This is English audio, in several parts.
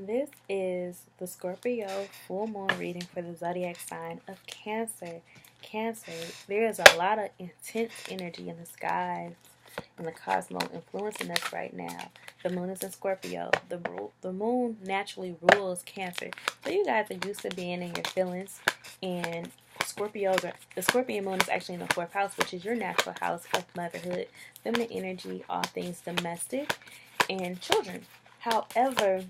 This is the Scorpio full moon reading for the zodiac sign of Cancer. Cancer, there is a lot of intense energy in the skies and the cosmos influencing us right now. The moon is in Scorpio. The moon naturally rules Cancer. So you guys are used to being in your feelings, and the Scorpion moon is actually in the fourth house, which is your natural house of motherhood, feminine energy, all things domestic, and children. However,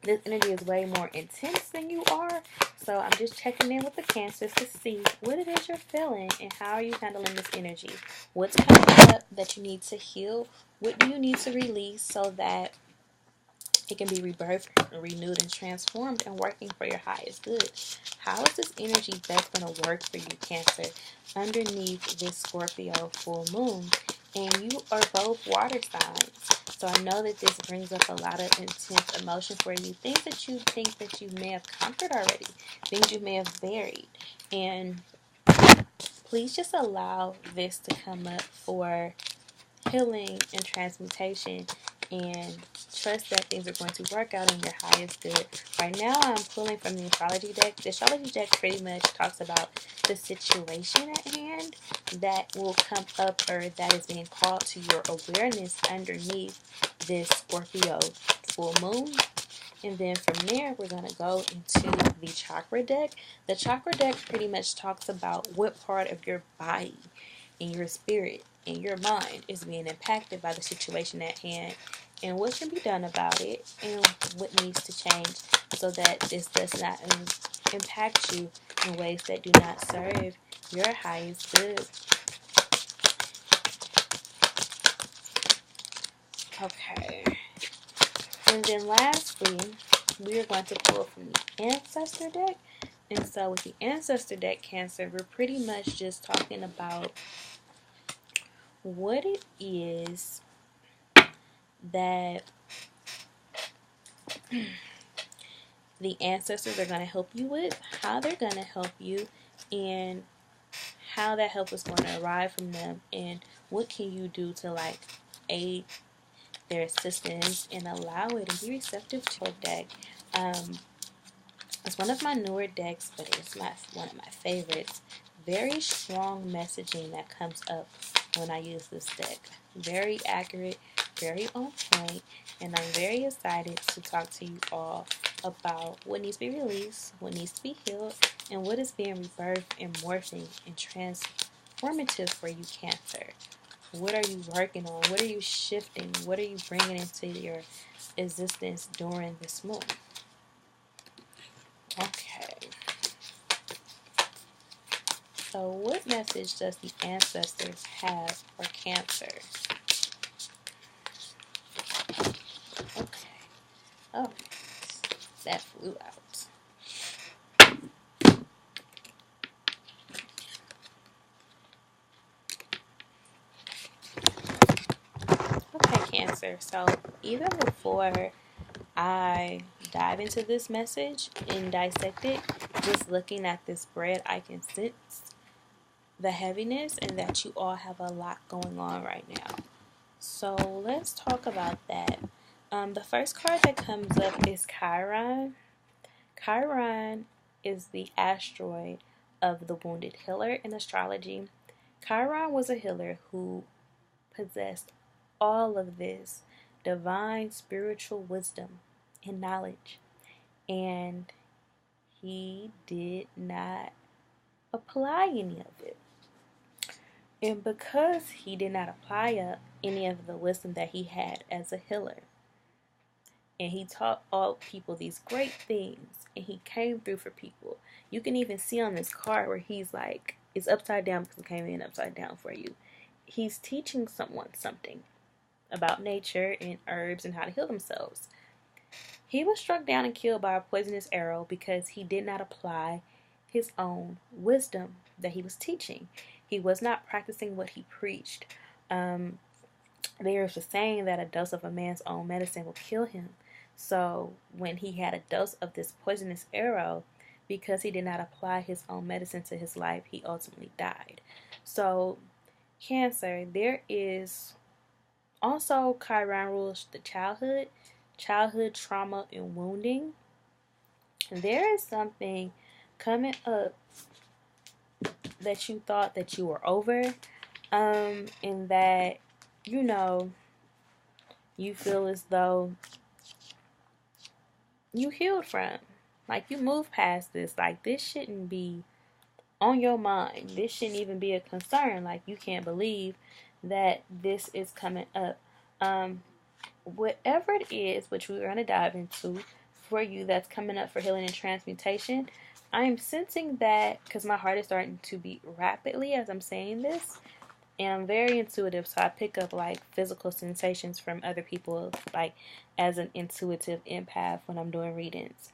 this energy is way more intense than you are. So I'm just checking in with the Cancers to see what it is you're feeling and how are you handling this energy. What's coming up that you need to heal? What do you need to release so that it can be rebirthed, renewed, and transformed and working for your highest good? How is this energy best going to work for you, Cancer, underneath this Scorpio full moon? And you are both water signs. So I know that this brings up a lot of intense emotion for you. Things that you think that you may have conquered already. Things you may have buried. And please just allow this to come up for healing and transmutation, and trust that things are going to work out in your highest good. Right now I'm pulling from the astrology deck. The astrology deck pretty much talks about the situation at hand that will come up, or that is being called to your awareness underneath this Scorpio full moon. And then from there, we're going to go into the chakra deck. The chakra deck pretty much talks about what part of your body and your spirit and your mind is being impacted by the situation at hand, and what can be done about it, and what needs to change so that this does not impact you in ways that do not serve your highest good. Okay. And then lastly, we are going to pull from the Ancestor deck. And so with the Ancestor deck, Cancer, we're pretty much just talking about what it is that the ancestors are going to help you with, how they're going to help you, and how that help is going to arrive from them, and what can you do to aid their assistance and allow it and be receptive to your deck. It's one of my newer decks, but it's one of my favorites. Very strong messaging that comes up when I use this deck. Very accurate, very on point, and I'm very excited to talk to you all about what needs to be released, what needs to be healed, and what is being rebirthed and morphing and transformative for you, Cancer. What are you working on? What are you shifting? What are you bringing into your existence during this moon? Okay. So what message does the ancestors have for Cancer? Okay. Oh, that flew out. Okay, Cancer. So even before I dive into this message and dissect it, just looking at this spread, I can sense the heaviness and that you all have a lot going on right now. So let's talk about that. The first card that comes up is Chiron. Chiron is the asteroid of the wounded healer in astrology. Chiron was a healer who possessed all of this divine spiritual wisdom and knowledge, and he did not apply any of it. And because he did not apply any of the wisdom that he had as a healer, and he taught all people these great things, and he came through for people. You can even see on this card where he's like, it's upside down because it came in upside down for you. He's teaching someone something about nature and herbs and how to heal themselves. He was struck down and killed by a poisonous arrow because he did not apply his own wisdom that he was teaching. He was not practicing what he preached. There's a saying that a dose of a man's own medicine will kill him. So when he had a dose of this poisonous arrow, because he did not apply his own medicine to his life, he ultimately died. So Cancer, there is also Chiron rules the childhood. childhood trauma and wounding. There is something coming up that you thought that you were over, and that, you know, you feel as though you healed from. Like, you moved past this. Like, this shouldn't be on your mind. This shouldn't even be a concern. Like, you can't believe that this is coming up. Whatever it is, which we're going to dive into for you, that's coming up for healing and transmutation, I'm sensing that, because my heart is starting to beat rapidly as I'm saying this, and I'm very intuitive, so I pick up like physical sensations from other people, like as an intuitive empath when I'm doing readings.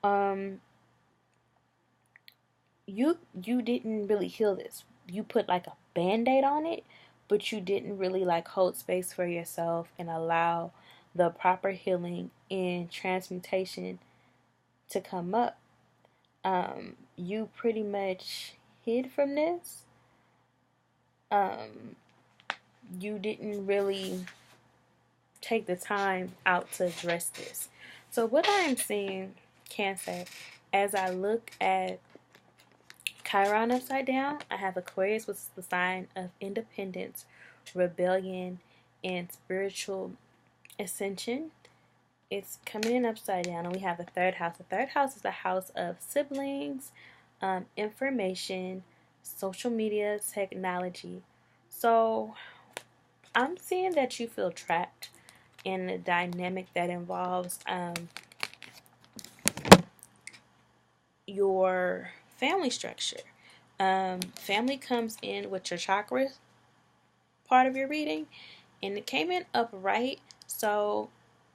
Um, you didn't really heal this. You put like a band-aid on it, but you didn't really like hold space for yourself and allow the proper healing and transmutation to come up. You pretty much hid from this. You didn't really take the time out to address this. So what I'm seeing, Cancer, as I look at Chiron upside down, I have Aquarius, which is the sign of independence, rebellion, and spiritual ascension. It's coming in upside down, and we have the third house. The third house is the house of siblings, information, social media, technology. So I'm seeing that you feel trapped in a dynamic that involves your family structure. Family comes in with your chakra part of your reading, and it came in upright. So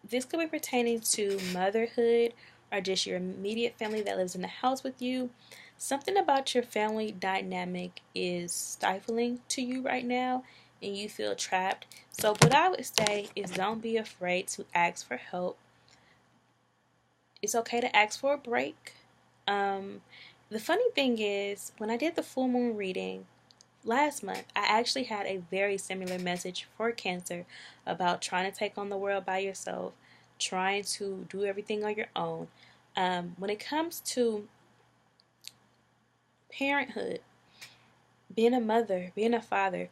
this could be pertaining to motherhood or just your immediate family that lives in the house with you. Something about your family dynamic is stifling to you right now, and you feel trapped. So what I would say is, don't be afraid to ask for help. It's okay to ask for a break. The funny thing is, when I did the full moon reading last month, I actually had a very similar message for Cancer about trying to take on the world by yourself, trying to do everything on your own. When it comes to parenthood, being a mother, being a father,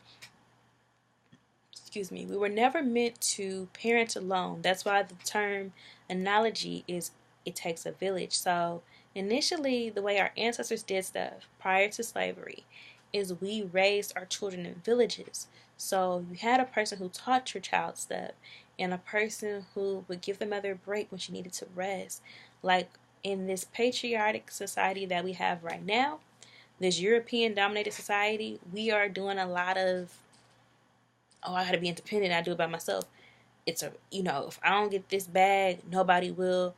we were never meant to parent alone. That's why the term analogy is it takes a village. So initially, the way our ancestors did stuff prior to slavery is we raised our children in villages. So you had a person who taught your child stuff, and a person who would give the mother a break when she needed to rest. Like in this patriotic society that we have right now, this European dominated society, we are doing a lot of, oh, I gotta be independent, I do it by myself. It's a, if I don't get this bag, nobody will.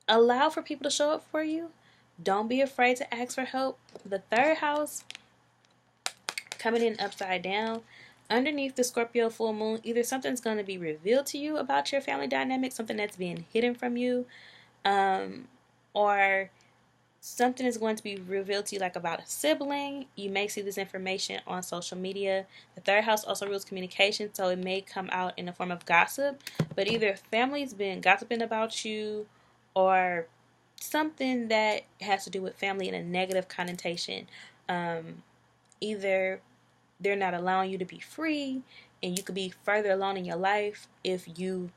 Allow for people to show up for you. Don't be afraid to ask for help. The third house coming in upside down, underneath the Scorpio full moon, either something's going to be revealed to you about your family dynamic, something that's being hidden from you, or something is going to be revealed to you, like about a sibling. You may see this information on social media. The third house also rules communication, so it may come out in the form of gossip. But either family's been gossiping about you, or something that has to do with family in a negative connotation. Either they're not allowing you to be free, and you could be further along in your life if you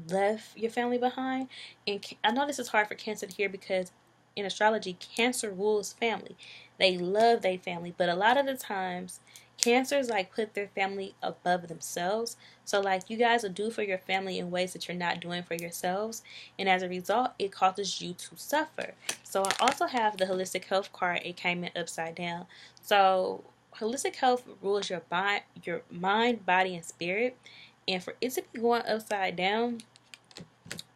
left your family behind. And I know this is hard for Cancer to hear, because in astrology, Cancer rules family. They love their family, but a lot of the times Cancers like put their family above themselves. So like, you guys will do for your family in ways that you're not doing for yourselves, and as a result it causes you to suffer. So I also have the holistic health card. It came in upside down. So holistic health rules your mind, body, and spirit. And for it to be going upside down,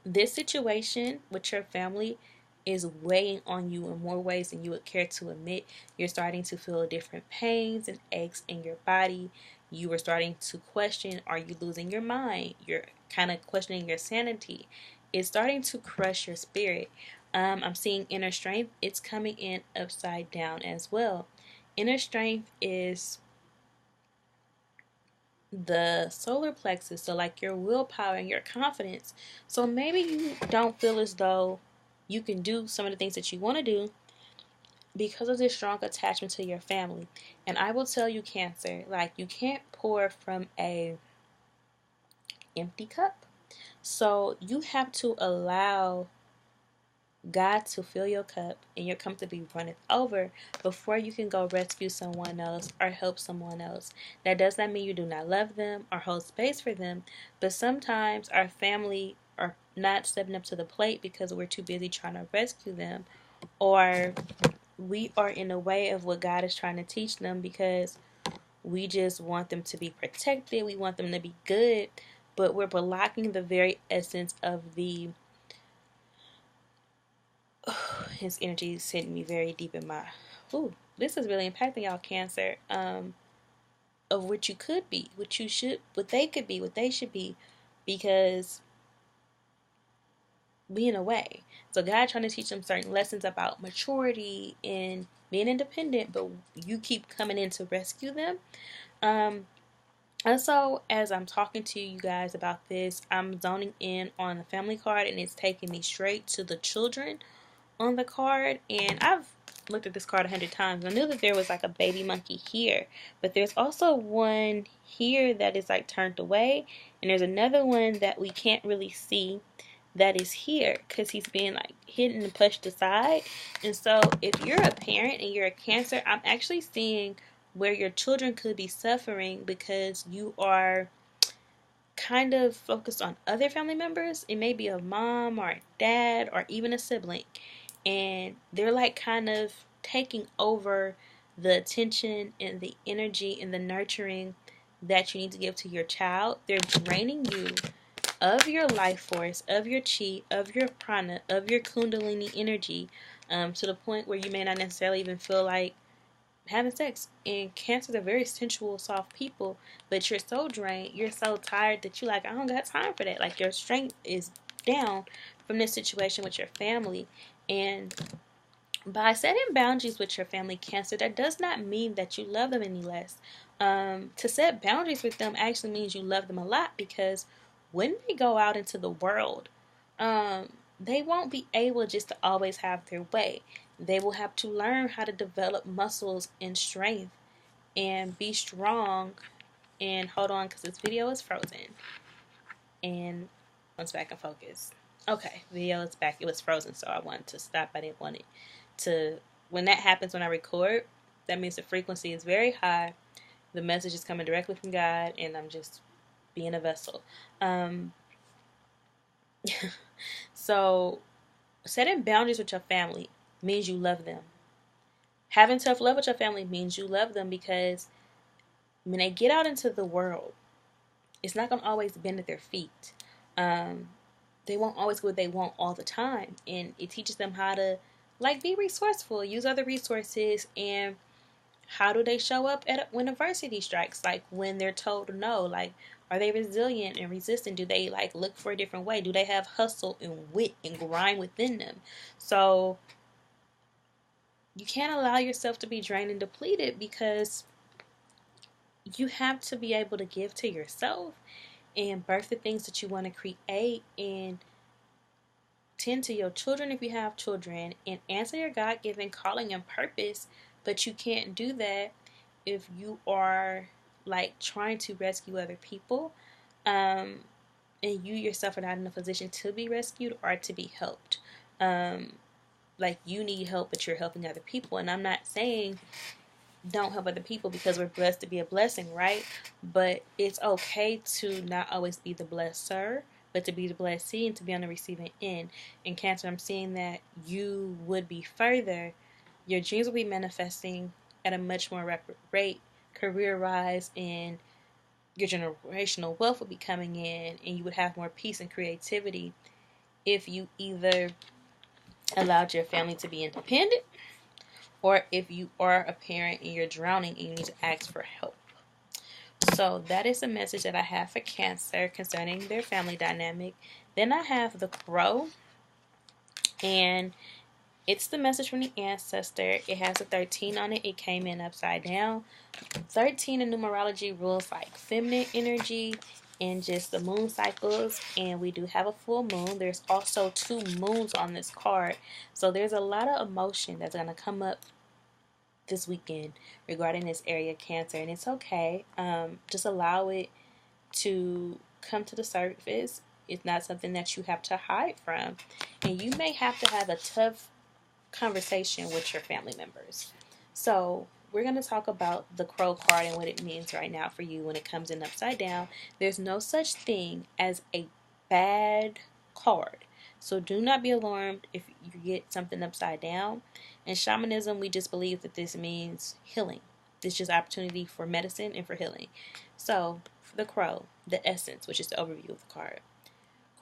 this situation with your family is weighing on you in more ways than you would care to admit. You're starting to feel different pains and aches in your body. You are starting to question, are you losing your mind? You're kind of questioning your sanity. It's starting to crush your spirit. I'm seeing inner strength. It's coming in upside down as well. Inner strength is the solar plexus, so like your willpower and your confidence. So maybe you don't feel as though you can do some of the things that you want to do because of this strong attachment to your family. And I will tell you, Cancer, like, you can't pour from a empty cup. So you have to allow God to fill your cup and your cup to be runneth over before you can go rescue someone else or help someone else. That does not mean you do not love them or hold space for them, but sometimes our family are not stepping up to the plate because we're too busy trying to rescue them, or we are in the way of what God is trying to teach them because we just want them to be protected. We want them to be good, but we're blocking the very essence of the his energy is hitting me very deep in my this is really impacting y'all, Cancer, of what you could be, what you should, what they could be, what they should be, because being away. So God trying to teach them certain lessons about maturity and being independent, but you keep coming in to rescue them. And so as I'm talking to you guys about this, I'm zoning in on the family card, and it's taking me straight to the children on the card. And I've looked at this card 100 times. I knew that there was like a baby monkey here, but there's also one here that is like turned away, and there's another one that we can't really see that is here because he's being like hidden and pushed aside. And so if you're a parent and you're a Cancer, I'm actually seeing where your children could be suffering because you are kind of focused on other family members. It may be a mom or a dad or even a sibling, and they're like kind of taking over the attention and the energy and the nurturing that you need to give to your child. They're draining you of your life force, of your chi, of your prana, of your kundalini energy, to the point where you may not necessarily even feel like having sex. And Cancers are very sensual, soft people, but you're so drained, you're so tired that you're like, I don't got time for that. Like, your strength is down from this situation with your family. And by setting boundaries with your family, Cancer, that does not mean that you love them any less. To set boundaries with them actually means you love them a lot, because when they go out into the world, they won't be able just to always have their way. They will have to learn how to develop muscles and strength and be strong. And hold on, because this video is frozen. And once back in focus. Okay, video is back. It was frozen, so I wanted to stop. I didn't want it to. When that happens when I record, that means the frequency is very high. The message is coming directly from God, and I'm just being a vessel. So setting boundaries with your family means you love them. Having tough love with your family means you love them, because when they get out into the world, it's not going to always bend at their feet. They won't always get what they want all the time. And it teaches them how to, like, be resourceful, use other resources. And how do they show up when adversity strikes? Like, when they're told no, like, are they resilient and resistant? Do they, like, look for a different way? Do they have hustle and wit and grind within them? So you can't allow yourself to be drained and depleted, because you have to be able to give to yourself and birth the things that you want to create, and tend to your children if you have children, and answer your God-given calling and purpose. But you can't do that if you are like trying to rescue other people, and you yourself are not in a position to be rescued or to be helped. Like, you need help, but you're helping other people. And I'm not saying don't help other people, because we're blessed to be a blessing, right? But it's okay to not always be the blesser, but to be the blessee and to be on the receiving end. In Cancer, I'm seeing that you would be further. Your dreams will be manifesting at a much more rapid rate, career rise, and your generational wealth will be coming in, and you would have more peace and creativity if you either allowed your family to be independent, or if you are a parent and you're drowning and you need to ask for help. So that is a message that I have for Cancer concerning their family dynamic. Then I have the Crow, and It's the message from the ancestor. It has a 13 on it. It came in upside down. 13 in numerology rules like feminine energy and just the moon cycles, and we do have a full moon. There's also 2 moons on this card, so there's a lot of emotion that's going to come up this weekend regarding this area of Cancer, and it's okay. Just allow it to come to the surface. It's not something that you have to hide from, and you may have to have a tough conversation with your family members. So we're going to talk about the Crow card and what it means right now for you when it comes in upside down. There's no such thing as a bad card. So do not be alarmed if you get something upside down. In shamanism, we just believe that this means healing. It's just opportunity for medicine and for healing. So for the Crow, the essence, which is the overview of the card.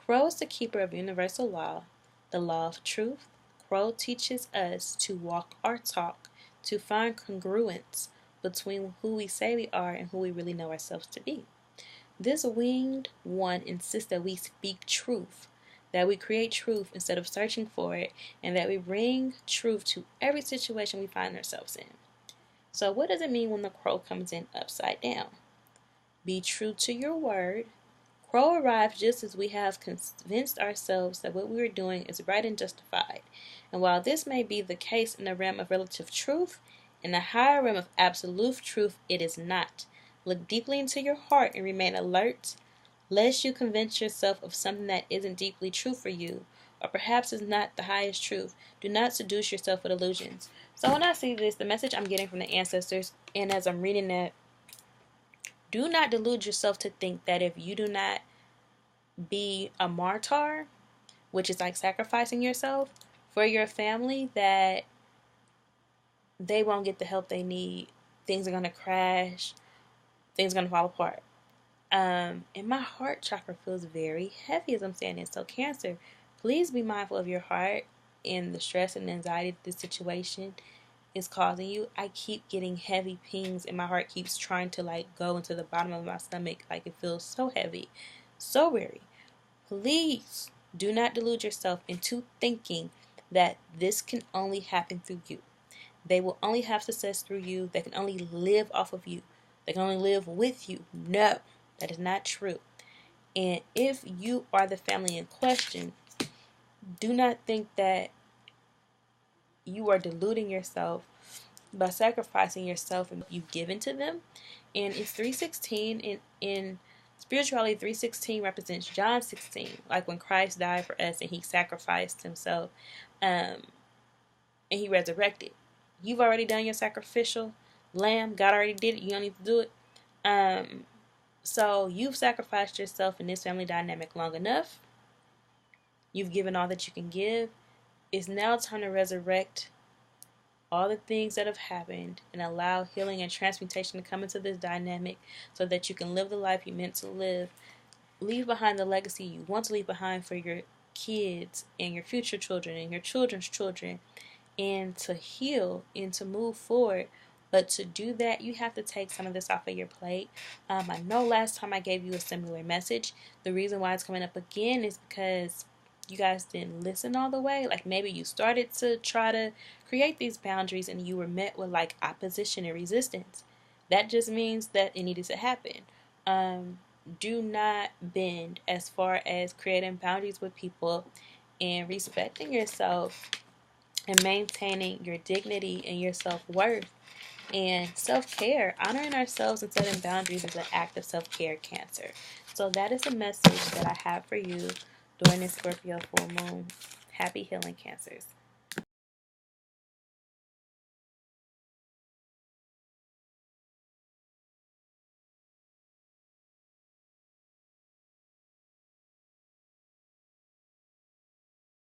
Crow is the keeper of universal law, the law of truth. Crow teaches us to walk our talk, to find congruence between who we say we are and who we really know ourselves to be. This winged one insists that we speak truth, that we create truth instead of searching for it, and that we bring truth to every situation we find ourselves in. So what does it mean when the Crow comes in upside down? Be true to your word. Crow arrives just as we have convinced ourselves that what we are doing is right and justified. And while this may be the case in the realm of relative truth, in the higher realm of absolute truth, it is not. Look deeply into your heart and remain alert, lest you convince yourself of something that isn't deeply true for you, or perhaps is not the highest truth. Do not seduce yourself with illusions. So when I see this, the message I'm getting from the ancestors, and as I'm reading that, do not delude yourself to think that if you do not be a martyr, which is like sacrificing yourself for your family, that they won't get the help they need. Things are going to crash. Things are going to fall apart. And my heart chakra feels very heavy as I'm saying this. So Cancer, please be mindful of your heart and the stress and anxiety that this situation is causing you. I keep getting heavy pings and my heart keeps trying to like go into the bottom of my stomach. Like it feels so heavy, so weary. Please do not delude yourself into thinking that this can only happen through you. They will only have success through you. They can only live off of you. They can only live with you. No, that is not true. And if you are the family in question, do not think that you are deluding yourself by sacrificing yourself and you've given to them. And it's 316 in spirituality. 316 represents John 16, like when Christ died for us and he sacrificed himself and he resurrected. You've already done your sacrificial lamb. God already did it. You don't need to do it. So you've sacrificed yourself in this family dynamic long enough. You've given all that you can give. It's now time to resurrect all the things that have happened and allow healing and transmutation to come into this dynamic so that you can live the life you meant to live. Leave behind the legacy you want to leave behind for your kids and your future children and your children's children, and to heal and to move forward. But to do that, you have to take some of this off of your plate. I know last time I gave you a similar message. The reason why it's coming up again is because you guys didn't listen all the way. Like maybe you started to try to create these boundaries and you were met with like opposition and resistance. That just means that it needed to happen. Do not bend as far as creating boundaries with people and respecting yourself and maintaining your dignity and your self-worth and self-care. Honoring ourselves and setting boundaries is an act of self-care, Cancer. So that is the message that I have for you during this Scorpio full moon. Happy healing, Cancers.